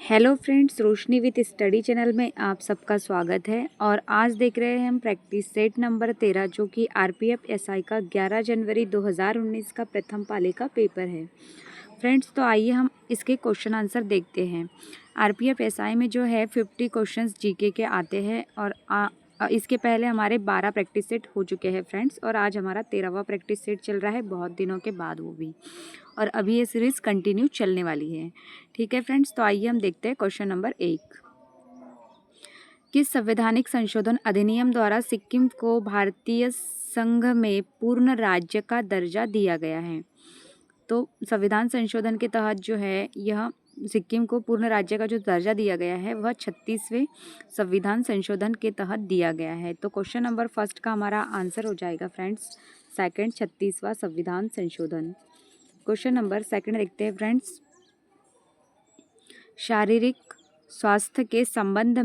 Hello friends, Roshni with study channel में आप सबका स्वागत है। और आज देख रहे हैं हम प्रैक्टिस सेट नंबर 13 जो कि आरपीएफ एसआई का 11 जनवरी 2019 का प्रथम पाली का पेपर है। फ्रेंड्स, तो आइए हम इसके क्वेश्चन आंसर देखते हैं। आरपीएफ एसआई में जो है 50 क्वेश्चंस जीके के आते हैं और इसके पहले हमारे 12 प्रैक्टिस सेट हो चुके हैं फ्रेंड्स, और आज हमारा 13वां प्रैक्टिस सेट चल रहा है, बहुत दिनों के बाद वो भी। और अभी ये सीरीज़ कंटिन्यू चलने वाली है। ठीक है फ्रेंड्स, तो आइए हम देखते हैं क्वेश्चन नंबर 1। किस संवैधानिक संशोधन अधिनियम द्वारा सिक्किम को भारतीय संघ में पूर्ण राज्य का दर्जा दिया गया है? तो संविधान संशोधन के तहत जो है यह सिक्किम को पूर्ण राज्य का जो दर्जा दिया गया है वह 36वें संविधान संशोधन के तहत दिया गया है। तो क्वेश्चन नंबर फर्स्ट का हमारा आंसर हो जाएगा फ्रेंड्स सेकंड, 36वां संविधान संशोधन। क्वेश्चन नंबर सेकंड देखते हैं फ्रेंड्स। शारीरिक स्वास्थ्य के संबंध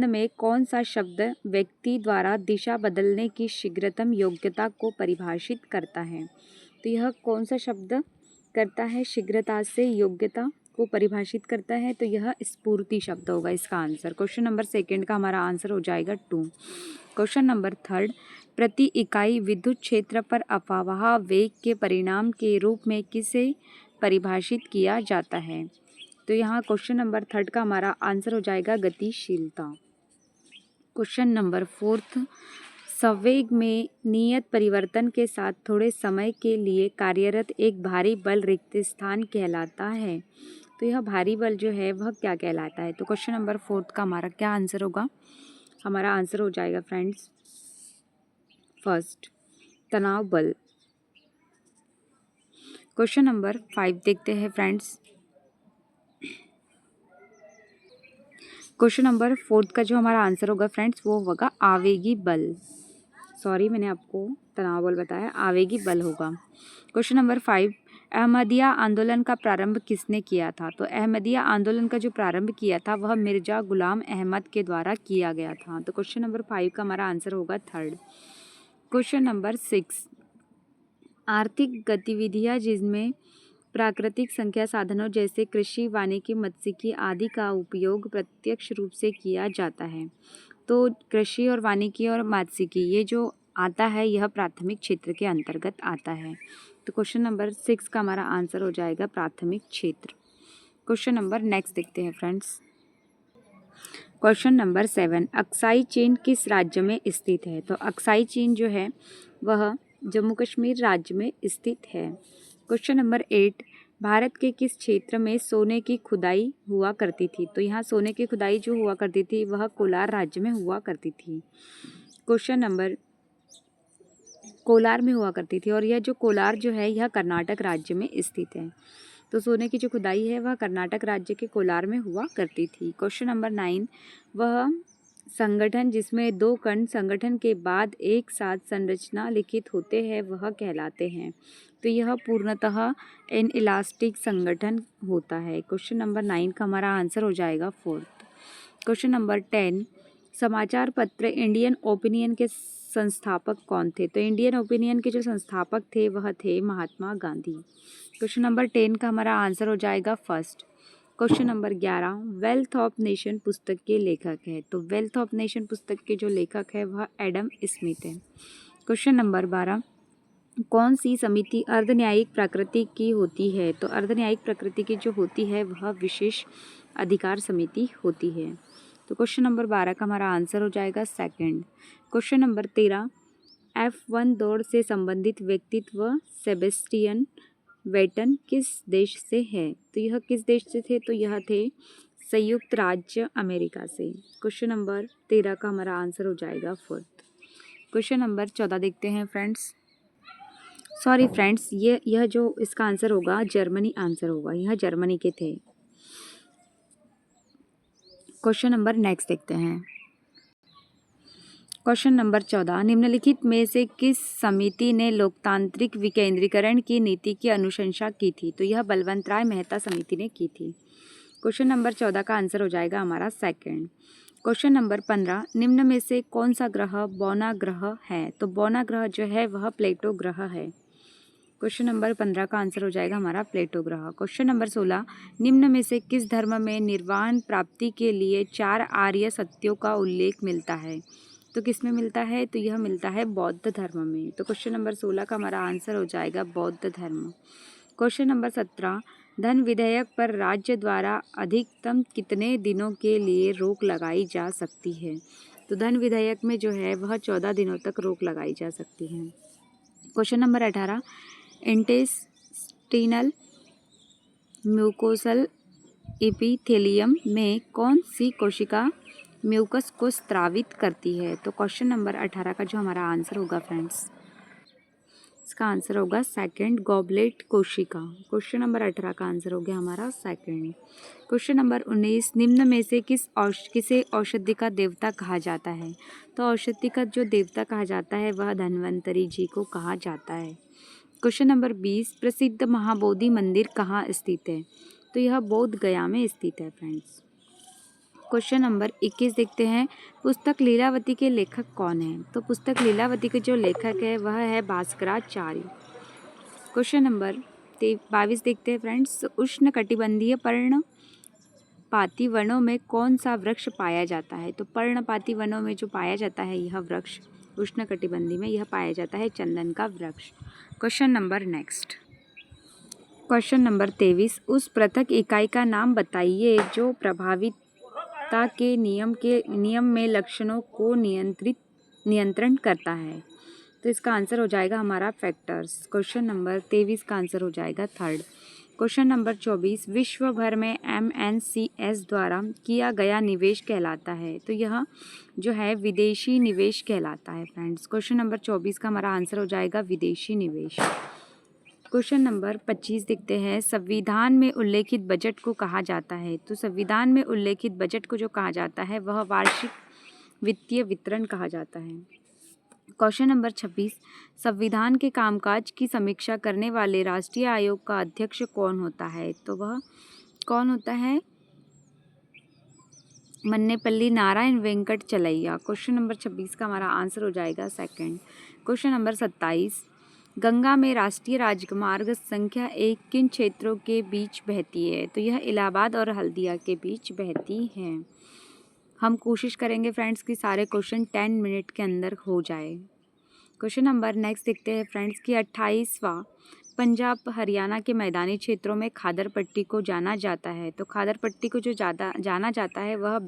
में कौन सा शब्द व्यक्ति द्वारा दिशा बदलने की शीघ्रतम योग्यता को परिभाषित करता है? तो यह कौन सा शब्द करता है शीघ्रता से योग्यता को परिभाषित करता है? तो यह स्फूर्ति शब्द होगा इसका आंसर। क्वेश्चन नंबर सेकंड का हमारा आंसर हो जाएगा 2। क्वेश्चन नंबर थर्ड, प्रति इकाई विद्युत क्षेत्र पर अफवाह वेग के परिणाम के रूप में किसे परिभाषित किया जाता है? तो यहाँ क्वेश्चन नंबर थर्ड का हमारा आंसर हो जाएगा गतिशीलता। क्वेश्चन नंबर फोर्थ, संवेग में नियत परिवर्तन के साथ थोड़े समय के लिए कार्यरत एक भारी बल रिक्त स्थान कहलाता है। तो यह भारी बल जो है वह क्या कहलाता है? तो क्वेश्चन नंबर फोर्थ का हमारा क्या आंसर होगा? हमारा आंसर हो जाएगा फ्रेंड्स फर्स्ट, तनाव बल। क्वेश्चन नंबर 5 देखते हैं फ्रेंड्स। क्वेश्चन नंबर फोर्थ का जो हमारा आंसर होगा फ्रेंड्स वो होगा आवेगी बल। सॉरी, मैंने आपको तनाव बल बताया, आवेगी बल होगा। क्वेश्चन नंबर 5, अहमदिया आंदोलन का प्रारंभ किसने किया था? तो अहमदिया आंदोलन का जो प्रारंभ किया था वह मिर्जा गुलाम अहमद के द्वारा किया गया था। तो क्वेश्चन नंबर 5 का हमारा आंसर होगा थर्ड। क्वेश्चन नंबर 6, आर्थिक गतिविधियां जिसमें प्राकृतिक संख्या साधनों जैसे कृषि, वानिकी, मत्स्यिकी आदि का उपयोग प्रत्यक्ष रूप से किया जाता है। तो कृषि और वानिकी और मत्स्यिकी ये जो आता है यह प्राथमिक क्षेत्र के अंतर्गत आता है। तो क्वेश्चन नंबर 6 का हमारा आंसर हो जाएगा प्राथमिक क्षेत्र। क्वेश्चन नंबर नेक्स्ट देखते हैं फ्रेंड्स। क्वेश्चन नंबर 7, अक्साई चीन किस राज्य में स्थित है? तो अक्साई चीन जो है वह जम्मू कश्मीर राज्य में स्थित है। क्वेश्चन नंबर 8, भारत के किस क्षेत्र में सोने की खुदाई हुआ करती थी? तो यहाँ सोने की खुदाई जो हुआ करती थी वह कोलार राज्य में हुआ करती थी। क्वेश्चन नंबर कोलार में हुआ करती थी, और यह जो कोलार जो है यह कर्नाटक राज्य में स्थित है। तो सोने की जो खुदाई है वह कर्नाटक राज्य के कोलार में हुआ करती थी। क्वेश्चन नंबर 9, वह संगठन जिसमें दो कण संगठन के बाद एक साथ संरचना लिखित होते हैं वह कहलाते हैं? तो यह पूर्णतः एन इलास्टिक संगठन होता है। क्वेश्चन नंबर 9 का हमारा आंसर हो जाएगा फोर्थ। क्वेश्चन नंबर 10, समाचार पत्र इंडियन ओपिनियन के संस्थापक कौन थे? तो इंडियन ओपिनियन के जो संस्थापक थे वह थे महात्मा गांधी। क्वेश्चन नंबर 10 का हमारा आंसर हो जाएगा first. Question number 11, wealth of nation पुस्तक के लेखक है? तो वेल्थ ऑफ नेशन पुस्तक के जो लेखक है वह एडम स्मिथ है। क्वेश्चन नंबर 12, कौन सी समिति अर्धन्यायिक प्रकृति की होती है? तो अर्धन्यायिक प्रकृति की जो होती है वह विशेष अधिकार समिति होती है। तो क्वेश्चन नंबर 12 का हमारा आंसर हो जाएगा सेकंड। क्वेश्चन नंबर 13, F1 दौड़ से संबंधित व्यक्तित्व सेबेस्टियन वेटन किस देश से है? तो यह किस देश से थे? तो यह थे संयुक्त राज्य अमेरिका से। क्वेश्चन नंबर 13 का हमारा आंसर हो जाएगा फोर्थ। क्वेश्चन नंबर 14 देखते हैं फ्रेंड्स। सॉरी फ्रेंड्स, यह जो इसका आंसर होगा जर्मनी आंसर होगा, यह जर्मनी के थे। क्वेश्चन नंबर नेक्स्ट देखते हैं। क्वेश्चन नंबर 14, निम्नलिखित में से किस समिति ने लोकतांत्रिक विकेंद्रीकरण की नीति की अनुशंसा की थी? तो यह बलवंत राय मेहता समिति ने की थी। क्वेश्चन नंबर 14 का आंसर हो जाएगा हमारा सेकंड। क्वेश्चन नंबर 15, निम्न में से कौन सा ग्रह बौना ग्रह है? तो बौना ग्रह जो है वह प्लेटो ग्रह है। क्वेश्चन नंबर 15 का आंसर हो जाएगा हमारा प्लेटो ग्रह। क्वेश्चन नंबर 16, निम्न में से किस धर्म में निर्वाण प्राप्ति के लिए 4 आर्य सत्यों का उल्लेख मिलता है? तो किस में मिलता है? तो यह मिलता है बौद्ध धर्म में। तो क्वेश्चन नंबर 16 का हमारा आंसर हो जाएगा बौद्ध धर्म। क्वेश्चन नंबर 17, धन विधेयक पर राज्य द्वारा अधिकतम कितने दिनों के लिए रोक लगाई जा सकती है? तो धन विधेयक में जो है वह 14 दिनों तक रोक लगाई जा सकती है। Question number 18, intestinal mucosal epithelium में कौन सी कोशिका म्यूकस को स्रावित करती है? तो क्वेश्चन नंबर 18 का जो हमारा आंसर होगा फ्रेंड्स, इसका आंसर होगा सेकंड, गॉबलेट कोशिका। क्वेश्चन नंबर 18 का आंसर हो गया हमारा सेकंड। क्वेश्चन नंबर 19, निम्न में से किसे औषधि का देवता कहा जाता है? तो औषधि का जो देवता कहा जाता है वह धन्वंतरी जी को कहा जाता है। क्वेश्चन नंबर 20, प्रसिद्ध महाबोधि मंदिर कहाँ स्थित है? तो यह बोध गया में स्थित है फ्रेंड्स। क्वेश्चन नंबर 21 देखते हैं, पुस्तक लीलावती के लेखक कौन है? तो पुस्तक लीलावती के जो लेखक है वह है भास्कराचार्य। क्वेश्चन नंबर 22 देखते हैं फ्रेंड्स, उष्ण कटिबंधीय पर्णपाती वनों में कौन सा वृक्ष पाया जाता है? तो पर्णपाती वनों में जो पाया जाता है यह वृक्ष उष्ण कटिबंधी में यह पाया जाता है चंदन का वृक्ष। Question number next, question number 23, उस पृथक इकाई का नाम बताइए जो प्रभाविता के नियम में लक्षणों को नियंत्रण करता है। तो इसका आंसर हो जाएगा हमारा फैक्टर्स। क्वेश्चन नंबर 23 का आंसर हो जाएगा थर्ड। क्वेश्चन नंबर 24, विश्व भर में MNCs द्वारा किया गया निवेश कहलाता है? तो यह जो है विदेशी निवेश कहलाता है फ्रेंड्स। क्वेश्चन नंबर 24 का हमारा आंसर हो जाएगा विदेशी निवेश। क्वेश्चन नंबर 25 देखते हैं, संविधान में उल्लेखित बजट को कहा जाता है? तो संविधान में उल्लेखित बजट को जो कहा जाता है वह वार्षिक वित्तीय वितरण कहा जाता है। क्वेश्चन नंबर 26, संविधान के कामकाज की समीक्षा करने वाले राष्ट्रीय आयोग का अध्यक्ष कौन होता है? तो वह कौन होता है? मन्नेपल्ली नारायण वेंकट चलैया। क्वेश्चन नंबर 26 का हमारा आंसर हो जाएगा सेकंड। क्वेश्चन नंबर 27, गंगा में राष्ट्रीय राजमार्ग संख्या 1 किन क्षेत्रों के बीच बहती है? तो यह इलाहाबाद और हल्दिया के बीच बहती है। हम कोशिश करेंगे फ्रेंड्स कि सारे क्वेश्चन 10 मिनट के अंदर हो जाए। क्वेश्चन नंबर नेक्स्ट देखते हैं फ्रेंड्स कि 28वां पंजाब हरियाणा के मैदानी क्षेत्रों में खादर पट्टी को जाना जाता है? तो खादर पट्टी को जो जाना जाता है वह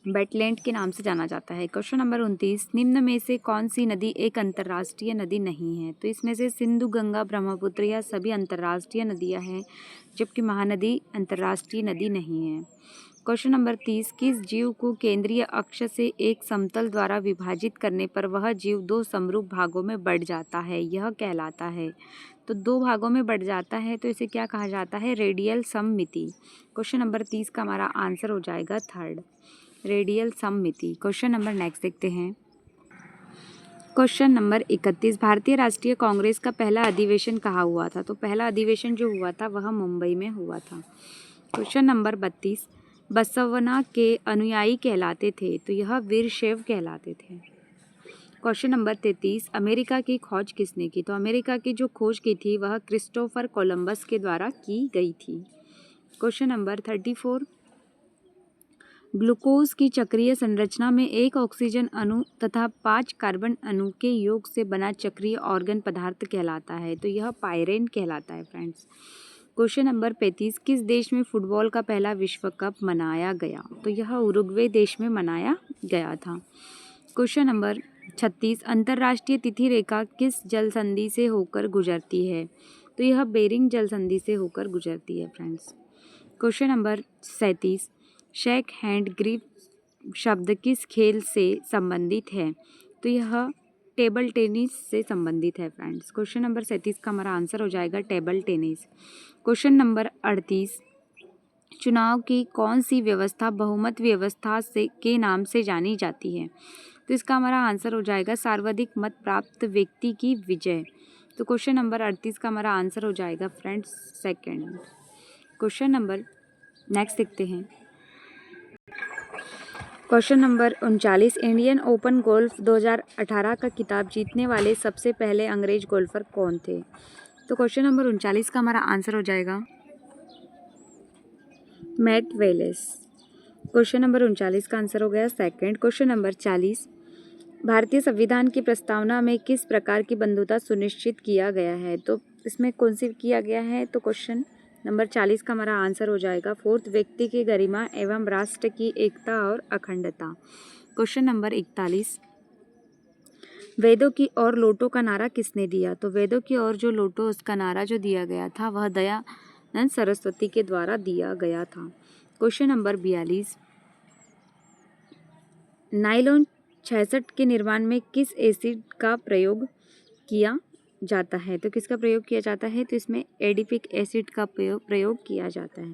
बेटलैंड के नाम से जाना जाता है। क्वेश्चन नंबर 29, निम्न में से कौन सी नदी एक अंतर्राष्ट्रीय नदी नहीं है? तो इसमें से सिंधु, गंगा, ब्रह्मपुत्र यह सभी अंतर्राष्ट्रीय नदियां हैं, जबकि महानदी अंतर्राष्ट्रीय नदी नहीं है। क्वेश्चन नंबर 30, किस जीव को केंद्रीय अक्ष से एक समतल द्वारा विभाजित करने पर वह जीव 2 समरूप भागों में बढ़ जाता है? यह कहलाता है, तो 2 भागों में बढ़ जाता है तो इसे क्या कहा जाता है? रेडियल सममिति। क्वेश्चन नंबर 30 का हमारा आंसर हो जाएगा थर्ड, रेडियल सममिति। क्वेश्चन नंबर नेक्स्ट देखते हैं। क्वेश्चन नंबर 31, भारतीय राष्ट्रीय कांग्रेस का पहला अधिवेशन कहाँ हुआ था? तो पहला अधिवेशन जो हुआ था वह मुंबई में हुआ था। क्वेश्चन नंबर 32, बसवना के अनुयायी कहलाते थे? तो यह वीरशैव कहलाते थे। क्वेश्चन नंबर 33, अमेरिका की खोज किसने की? तो अमेरिका की जो खोज की थी वह क्रिस्टोफर कोलंबस के द्वारा की गई थी। क्वेश्चन नंबर 34, ग्लूकोज की चक्रीय संरचना में 1 ऑक्सीजन अणु तथा 5 कार्बन अणु के योग से बना चक्रीय ऑर्गन पदार्थ कहलाता है? तो यह पायरेन कहलाता है फ्रेंड्स। क्वेश्चन नंबर 35, किस देश में फुटबॉल का पहला विश्व कप मनाया गया? तो यह उरुग्वे देश में मनाया गया था। क्वेश्चन नंबर 36, अंतर्राष्ट्रीय तिथि रेखा किस जल संधि से होकर गुजरती है? तो यह बेरिंग जल संधि से होकर गुजरती है friends. Question number 37, shake hand grip शब्द किस खेल से संबंधित है? तो यह टेबल टेनिस से संबंधित है फ्रेंड्स। क्वेश्चन नंबर 37 का हमारा आंसर हो जाएगा टेबल टेनिस। क्वेश्चन नंबर 38, चुनाव की कौन सी व्यवस्था बहुमत व्यवस्था से के नाम से जानी जाती है? तो इसका हमारा आंसर हो जाएगा सर्वाधिक मत प्राप्त व्यक्ति की विजय। तो क्वेश्चन नंबर 38 का हमारा आंसर हो जाएगा friends second. Question number next देखते हैं। Question number 39, Indian open golf 2018 का खिताब जीतने वाले सबसे पहले अंग्रेज गोल्फर कौन थे? तो क्वेश्चन नंबर 39 का हमारा आंसर हो जाएगा मैट वेलेस। क्वेश्चन नंबर 39 का आंसर हो गया सेकंड। क्वेश्चन नंबर 40, भारतीय संविधान की प्रस्तावना में किस प्रकार की बंधुता सुनिश्चित किया गया है? तो इसमें कौन सी किया गया है? तो क्वेश्चन नंबर 40 का हमारा आंसर हो जाएगा फोर्थ, व्यक्ति की गरिमा एवं राष्ट्र की एकता और अखंडता। क्वेश्चन नंबर 41, वेदों की ओर लौटो का नारा किसने दिया? तो वेदों की ओर जो लौटो उसका नारा जो दिया गया था वह दयानंद सरस्वती के द्वारा दिया गया था। क्वेश्चन नंबर 42, नायलॉन 66 के निर्माण में किस एसिड का प्रयोग किया जाता है? तो किसका प्रयोग किया जाता है? तो इसमें एडिपिक एसिड का प्रयोग किया जाता है।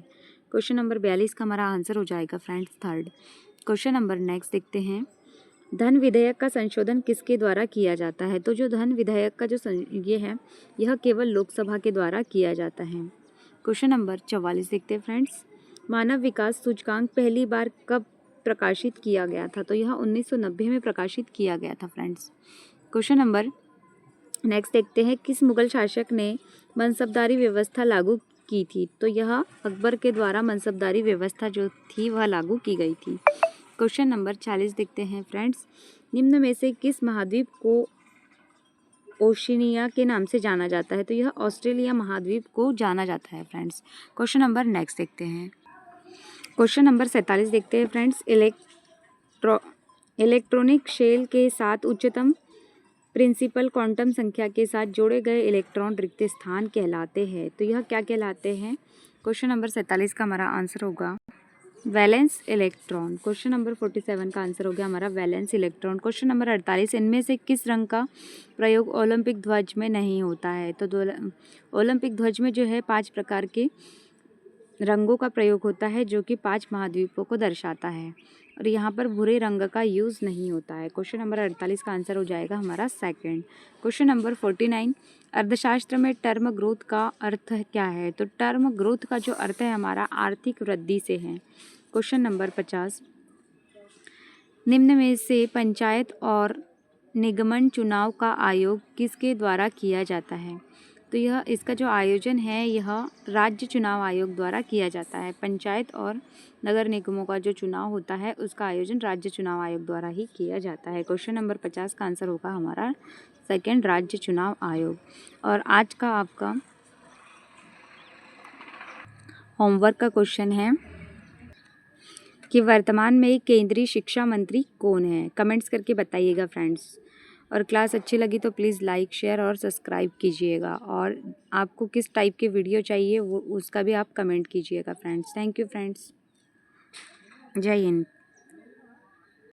क्वेश्चन नंबर 42 का हमारा आंसर हो जाएगा friends third. Question number next देखते हैं, धन विधेयक का संशोधन किसके द्वारा किया जाता है? तो जो धन विधेयक का जो ये है यह केवल लोकसभा के द्वारा किया जाता है। क्वेश्चन नंबर 44 देखते हैं फ्रेंड्स, मानव विकास सूचकांक पहली बार कब प्रकाशित किया गया था? तो यह 1990 में प्रकाशित किया गया था फ्रेंड्स। क्वेश्चन नंबर नेक्स्ट देखते हैं, किस मुगल शासक ने मनसबदारी व्यवस्था लागू की थी? तो यह अकबर के द्वारा मनसबदारी व्यवस्था जो थी वह लागू की गई थी। क्वेश्चन नंबर 40 देखते हैं फ्रेंड्स, निम्न में से किस महाद्वीप को ओशिनिया के नाम से जाना जाता है? तो यह ऑस्ट्रेलिया महाद्वीप को जाना जाता है फ्रेंड्स। क्वेश्चन नंबर नेक्स्ट देखते हैं, क्वेश्चन नंबर 47 देखते हैं फ्रेंड्स, इलेक्ट्रॉनिक शेल के साथ उच्चतम प्रिंसिपल क्वांटम संख्या के साथ जोड़े गए इलेक्ट्रॉन रिक्त स्थान कहलाते हैं। तो यह क्या कहलाते हैं? क्वेश्चन नंबर 47 का हमारा आंसर होगा वैलेंस इलेक्ट्रॉन। क्वेश्चन नंबर 47 का आंसर हो गया हमारा वैलेंस इलेक्ट्रॉन। क्वेश्चन नंबर 48, इनमें से किस रंग का प्रयोग ओलंपिक ध्वज में नहीं होता है? तो ओलंपिक ध्वज में जो है 5 प्रकार के रंगों का प्रयोग होता है जो कि 5 महाद्वीपों को दर्शाता है और यहाँ पर भूरे रंग का यूज़ नहीं होता है। क्वेश्चन नंबर 48 का आंसर हो जाएगा हमारा सेकंड। क्वेश्चन नंबर 49, अर्थशास्त्र में टर्म ग्रोथ का अर्थ क्या है? तो टर्म ग्रोथ का जो अर्थ है हमारा आर्थिक वृद्धि से है। क्वेश्चन नंबर 50, निम्न में से पंचायत और निगमन चुनाव का आयोग किसके द्वारा किया जाता है? तो यह इसका जो आयोजन है यह राज्य चुनाव आयोग द्वारा किया जाता है। पंचायत और नगर निगमों का जो चुनाव होता है उसका आयोजन राज्य चुनाव आयोग द्वारा ही किया जाता है। क्वेश्चन नंबर 50 का आंसर होगा हमारा सेकंड, राज्य चुनाव आयोग। और आज का आपका होमवर्क का क्वेश्चन है कि वर्तमान में केंद्रीय शिक्षा मंत्री कौन है? कमेंट्स करके बताइएगा फ्रेंड्स। और क्लास अच्छी लगी तो प्लीज़ लाइक, शेयर और सब्सक्राइब कीजिएगा। और आपको किस टाइप के वीडियो चाहिए वो उसका भी आप कमेंट कीजिएगा फ्रेंड्स। थैंक यू फ्रेंड्स, जय हिंद।